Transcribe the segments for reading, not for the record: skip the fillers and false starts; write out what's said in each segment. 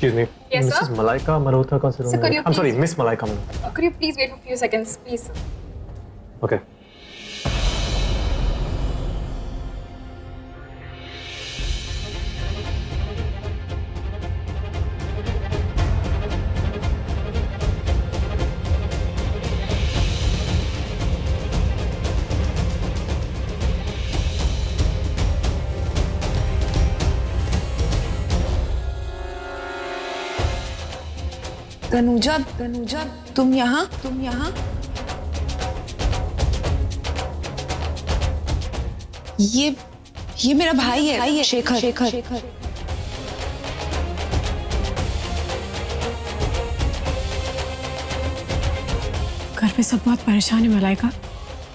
Excuse me. Yes, sir? Mrs. Malaika Malhotra का Sir, could you I'm sorry, please- Miss Malaika Malhotra. Could you please wait for a few seconds, please? Okay. Tanuja, तुम यहाँ? ये मेरा भाई है, शेखर। घर पे सब बहुत परेशान है मलाइका।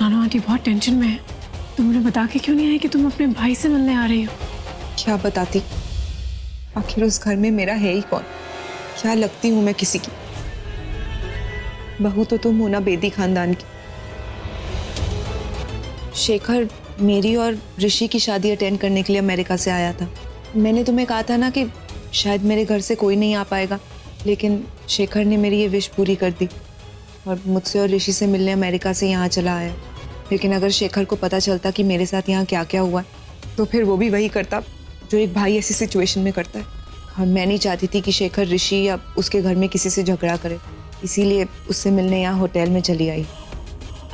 नानो आंटी बहुत टेंशन में है। तुम उन्हें बता के क्यों नहीं आई कि तुम अपने भाई से मिलने आ रही हो? क्या बताती? आखिर उस घर में मेरा है ही कौन? क्या लगती हूँ मैं किसी की? बहू तो तुम हो ना बेदी खानदान की। शेखर मेरी और ऋषि की शादी अटेंड करने के लिए अमेरिका से आया था। मैंने तुम्हें कहा था ना कि शायद मेरे घर से कोई नहीं आ पाएगा, लेकिन शेखर ने मेरी ये विश पूरी कर दी और मुझसे और ऋषि से मिलने अमेरिका से यहाँ चला आया। लेकिन अगर शेखर को पता चलता कि मेरे साथ यहाँ क्या क्या हुआ तो फिर वो भी वही करता जो एक भाई ऐसी सिचुएशन में करता है। और मैं नहीं चाहती थी कि शेखर ऋषि या उसके घर में किसी से झगड़ा करे, इसीलिए उससे मिलने यहाँ होटल में चली आई।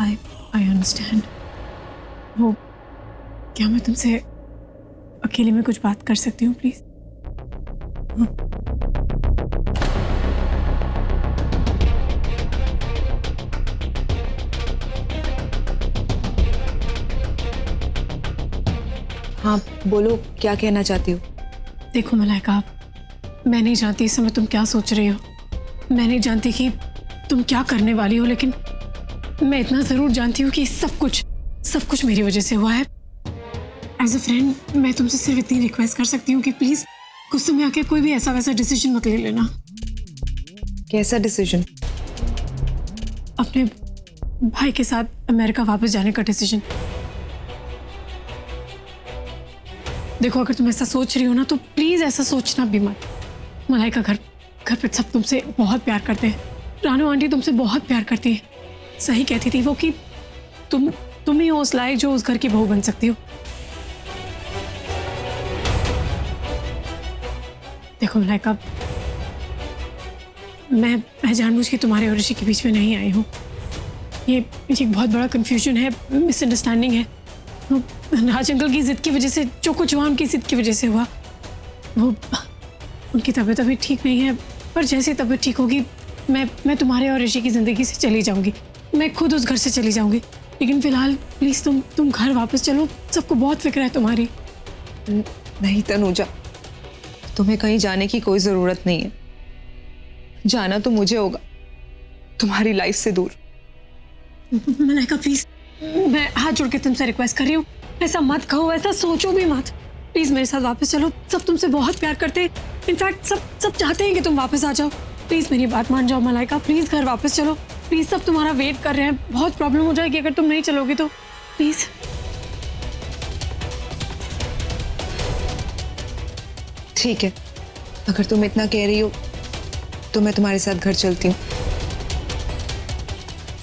I understand. वो क्या मैं तुमसे अकेले में कुछ बात कर सकती हूँ प्लीज? हाँ बोलो, क्या कहना चाहती हो? देखो मलाइका, मैं नहीं जानती इस समय तुम क्या सोच रही हो, मैं नहीं जानती कि तुम क्या करने वाली हो, लेकिन मैं इतना जरूर जानती हूँ कि सब कुछ मेरी वजह से हुआ है। एज अ फ्रेंड मैं तुमसे सिर्फ इतनी रिक्वेस्ट कर सकती हूँ कि प्लीज गुस्से में आके कोई भी ऐसा वैसा डिसीजन मत ले लेना। कैसा डिसीजन? अपने भाई के साथ अमेरिका वापस जाने का डिसीजन। देखो अगर तुम ऐसा सोच रही हो ना तो प्लीज ऐसा सोचना भी मत। मलाइका घर पे सब तुमसे बहुत प्यार करते हैं। रानू आंटी तुमसे बहुत प्यार करती है। सही कहती थी वो कि तुम ही हो उस लायक जो उस घर की बहू बन सकती हो। देखो मलाइका, मैं जानबूझ के तुम्हारे और ऋषि के बीच में नहीं आई हूँ। ये एक बहुत बड़ा कंफ्यूजन है, मिसअंडरस्टैंडिंग है। राज अंकल की जिद की वजह से जो कुछ हुआ उनकी जिद की वजह से हुआ। वो उनकी तबीयत अभी ठीक नहीं है, पर जैसे तबीयत ठीक होगी मैं तुम्हारे और ऋषि की जिंदगी से चली जाऊंगी। मैं खुद उस घर से चली जाऊंगी। लेकिन फिलहाल प्लीज तुम घर वापस चलो। सबको बहुत फिक्र है तुम्हारी। नहीं तनुजा, तुम्हें कहीं जाने की कोई जरूरत नहीं है। जाना तो मुझे होगा, तुम्हारी लाइफ से दूर। मलाइका प्लीज, मैं हाथ जोड़ के तुमसे रिक्वेस्ट कर रही हूँ, ऐसा मत कहो, ऐसा सोचो भी मत। प्लीज मेरे साथ वापस चलो। सब तुमसे बहुत प्यार करते हैं। इनफैक्ट सब चाहते हैं कि तुम वापस आ जाओ। प्लीज मेरी बात मान जाओ मलाइका, प्लीज घर वापस चलो। प्लीज सब तुम्हारा वेट कर रहे हैं। बहुत प्रॉब्लम हो जाएगी अगर तुम नहीं चलोगी तो। प्लीज। ठीक है, अगर तुम इतना कह रही हो तो मैं तुम्हारे साथ घर चलती हूँ,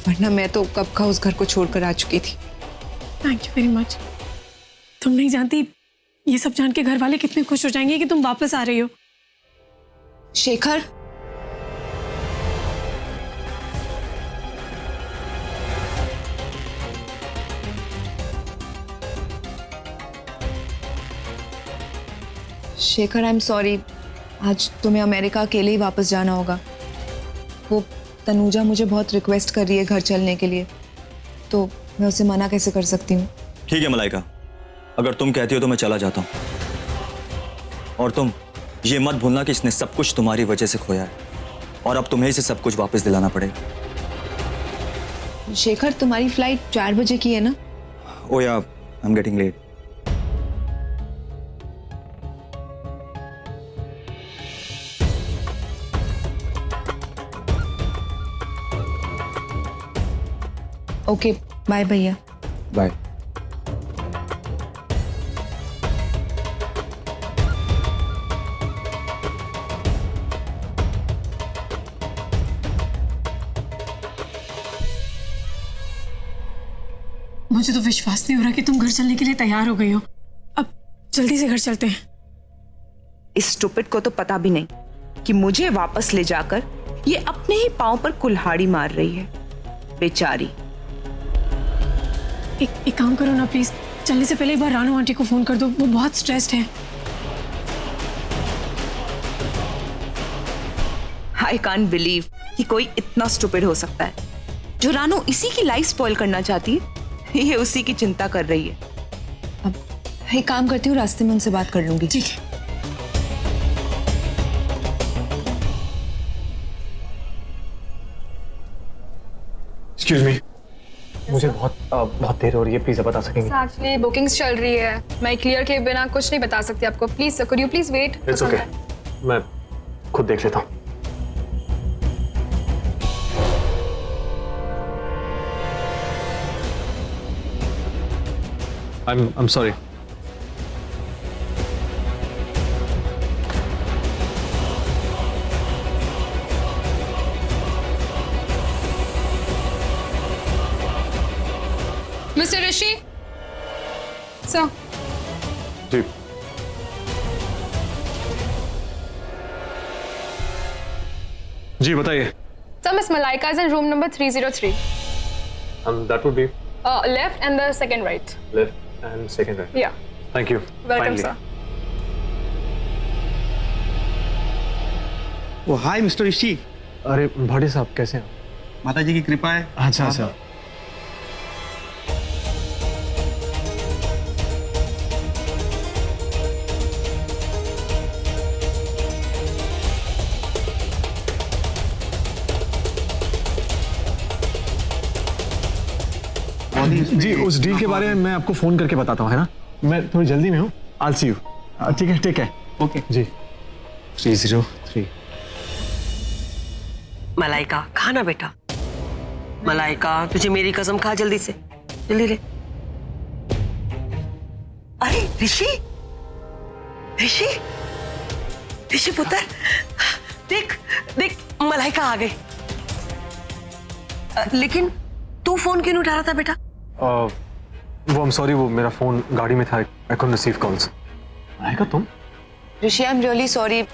वरना मैं तो कब का उस घर को छोड़कर आ चुकी थी। Thank you very much. तुम नहीं जानती ये सब जान के घर वाले कितने खुश हो जाएंगे कि तुम वापस आ रही हो। Shekhar, Shekhar I am sorry, आज तुम्हें अमेरिका अकेले ही वापस जाना होगा। वो तनुजा मुझे बहुत रिक्वेस्ट कर रही है घर चलने के लिए, तो मैं उसे मना कैसे कर सकती हूँ? ठीक है मलाइका, अगर तुम कहती हो तो मैं चला जाता हूँ। और तुम ये मत भूलना कि इसने सब कुछ तुम्हारी वजह से खोया है और अब तुम्हें इसे सब कुछ वापस दिलाना पड़ेगा। शेखर, तुम्हारी फ्लाइट 4 बजे की है ना? Oh yeah, I am getting late. Okay, bye भैया। बाय। मुझे तो विश्वास नहीं हो रहा कि तुम घर चलने के लिए तैयार हो गई हो। अब जल्दी से घर चलते हैं। इस स्टूपिड को तो पता भी नहीं कि मुझे वापस ले जाकर ये अपने ही पांव पर कुल्हाड़ी मार रही है, बेचारी। एक काम करो ना प्लीज, चलने से पहले एक बार रानू आंटी को फोन कर दो, वो बहुत स्ट्रेस्ड है। आई कांट बिलीव कि कोई इतना स्टूपिड हो सकता है। जो रानू इसी की लाइफ स्पॉइल करना चाहती है, ये उसी की चिंता कर रही है। अब एक काम करती हूँ, रास्ते में उनसे बात कर लूंगी। ठीक है। एक्सक्यूज मी, मुझे बहुत देर हो रही है, प्लीज आप बता सकेंगे? एक्चुअली बुकिंग्स चल रही है, मैं क्लियर के बिना कुछ नहीं बता सकती आपको। Please sir, could you please wait? It's okay, मैं खुद देख लेता हूँ। I'm sorry. Mister Rishi sir, जी जी बताइए। Sir miss Malaika is in room number 303, That would be left and the second right. left and second right. या Thank you. Welcome Finally. Sir. Oh hi mister Rishi. अरे भाटी साहब कैसे हैं? माता जी की कृपा है। अच्छा अच्छा। जी उस डील के बारे में मैं आपको फोन करके बताता हूँ, है ना? मैं थोड़ी जल्दी में हूँ। I'll see you. ठीक है ओके। जी 303। मलाइका खा ना बेटा, मलाइका तुझे मेरी कसम, खा जल्दी से, जल्दी ले। अरे ऋषि, ऋषि, ऋषि पुत्र, देख देख मलाइका आ गई। लेकिन तू फोन क्यों नहीं उठा रहा था बेटा? वो I'm sorry, वो मेरा फोन गाड़ी में था। I couldn't receive calls. आएगा तुम? ऋषि, आई एम रियली सॉरी।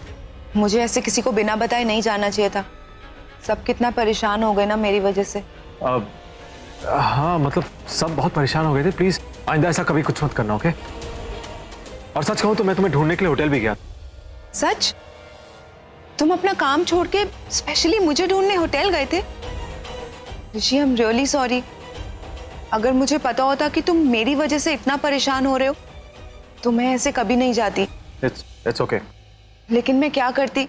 मुझे ऐसे किसी को बिना बताए नहीं जाना चाहिए था। सब कितना परेशान हो गए ना मेरी वजह से। हाँ मतलब सब बहुत परेशान हो गए थे। प्लीज आइंदा ऐसा कभी कुछ मत करना, ओके? और सच कहूँ तो मैं तुम्हें ढूंढने के लिए होटल भी गया। सच? तुम अपना काम छोड़ के स्पेशली मुझे ढूंढने होटल गए थे? ऋषि, आई एम रियली सॉरी। अगर मुझे पता होता कि तुम मेरी वजह से इतना परेशान हो रहे हो तो मैं ऐसे कभी नहीं जाती। It's okay. लेकिन मैं क्या करती,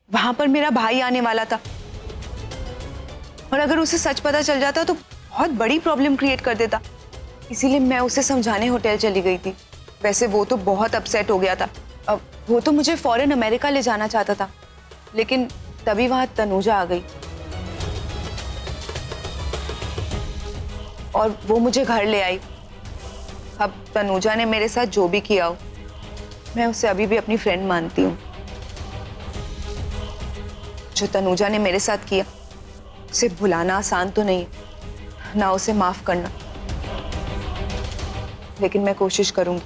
वहां पर मेरा भाई आने वाला था और अगर उसे सच पता चल जाता तो बहुत बड़ी प्रॉब्लम क्रिएट कर देता। इसीलिए मैं उसे समझाने होटल चली गई थी। वैसे वो तो बहुत अपसेट हो गया था। अब वो तो मुझे फॉरेन अमेरिका ले जाना चाहता था, लेकिन तभी वहां तनुजा आ गई और वो मुझे घर ले आई। अब तनुजा ने मेरे साथ जो भी किया हो, मैं उसे अभी भी अपनी फ्रेंड मानती हूँ। जो तनुजा ने मेरे साथ किया उसे भुलाना आसान तो नहीं, ना उसे माफ करना, लेकिन मैं कोशिश करूंगी।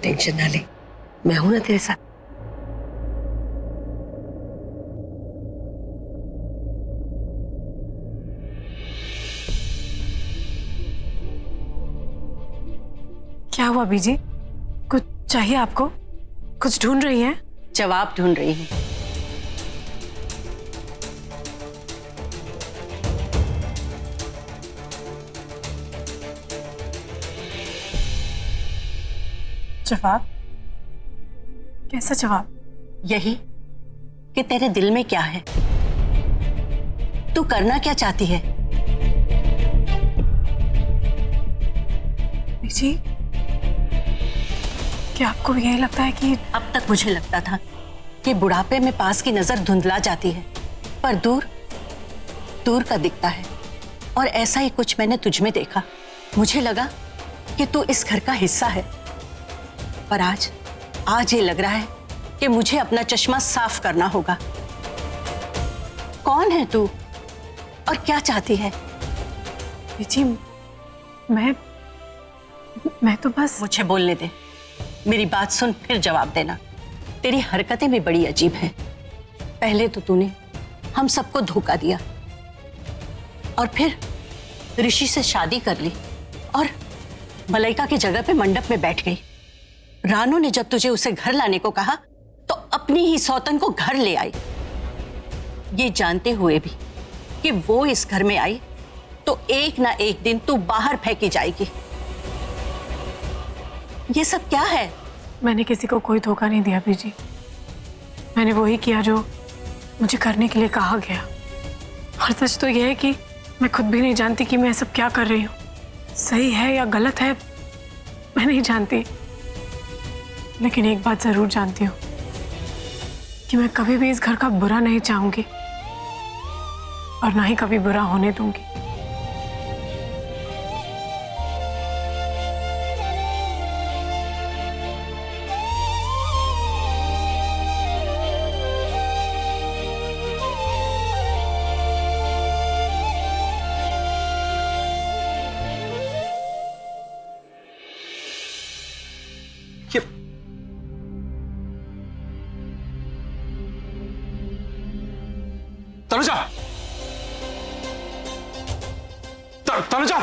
टेंशन ना ले, मैं हूं ना तेरे साथ। क्या हुआ बीजी? कुछ चाहिए आपको? कुछ ढूंढ रही हैं? जवाब ढूंढ रही हूँ। जवाब? कैसा जवाब? यही कि तेरे दिल में क्या है, तू करना क्या चाहती है। बीजी, क्या आपको भी यही लगता है कि अब तक मुझे लगता था कि बुढ़ापे में पास की नजर धुंधला जाती है, पर दूर दूर का दिखता है। और ऐसा ही कुछ मैंने तुझ में देखा। मुझे लगा कि तू इस घर का हिस्सा है, पर आज ये लग रहा है कि मुझे अपना चश्मा साफ करना होगा। कौन है तू और क्या चाहती है? जी मैं तो बस मुझे बोलने दे, मेरी बात सुन फिर जवाब देना। तेरी हरकतें भी बड़ी अजीब हैं। पहले तो तूने हम सबको धोखा दिया और फिर ऋषि से शादी कर ली और मलाइका की जगह पे मंडप में बैठ गई। रानू ने जब तुझे उसे घर लाने को कहा तो अपनी ही सौतन को घर ले आई, ये जानते हुए भी कि वो इस घर में आई तो एक ना एक दिन तू बाहर फेंकी जाएगी। ये सब क्या है? मैंने किसी को कोई धोखा नहीं दिया बीजी। मैंने वही किया जो मुझे करने के लिए कहा गया। और सच तो यह है कि मैं खुद भी नहीं जानती कि मैं सब क्या कर रही हूँ, सही है या गलत है, मैं नहीं जानती। लेकिन एक बात जरूर जानती हूँ कि मैं कभी भी इस घर का बुरा नहीं चाहूंगी और ना ही कभी बुरा होने दूंगी। तनुजा, तनुजा,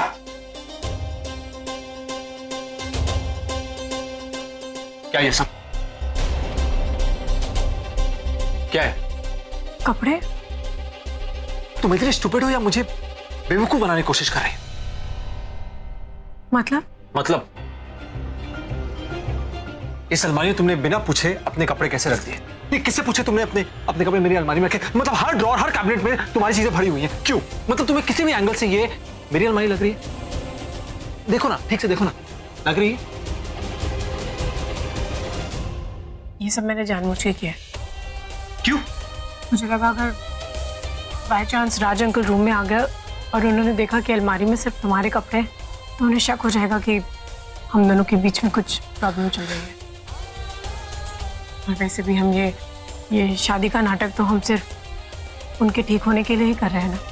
क्या ये सब क्या है? कपड़े? तुम इतने स्टूपिड हो या मुझे बेवकूफ बनाने की कोशिश कर रही हो? मतलब इस अलमारी में तुमने बिना पूछे अपने कपड़े कैसे रख दिए? नहीं, किससे पूछे तुमने अपने अपने कपड़े मेरी अलमारी में रखे? मतलब हर ड्रॉर, हर कैबिनेट में तुम्हारी चीजें भरी हुई हैं। क्यों? मतलब तुम्हें किसी भी एंगल से ये मेरी अलमारी लग रही है? देखो ना, ठीक से देखो ना, लग रही है? ये सब मैंने जानबूझ के किया है। क्यों? मुझे लगा अगर by chance Raj uncle room में आ गया और उन्होंने देखा कि अलमारी में सिर्फ तुम्हारे कपड़े हैं तो उन्हें शक हो जाएगा कि हम दोनों के बीच में कुछ प्रॉब्लम चल रही है। और वैसे भी हम ये शादी का नाटक तो हम सिर्फ उनके ठीक होने के लिए ही कर रहे हैं ना।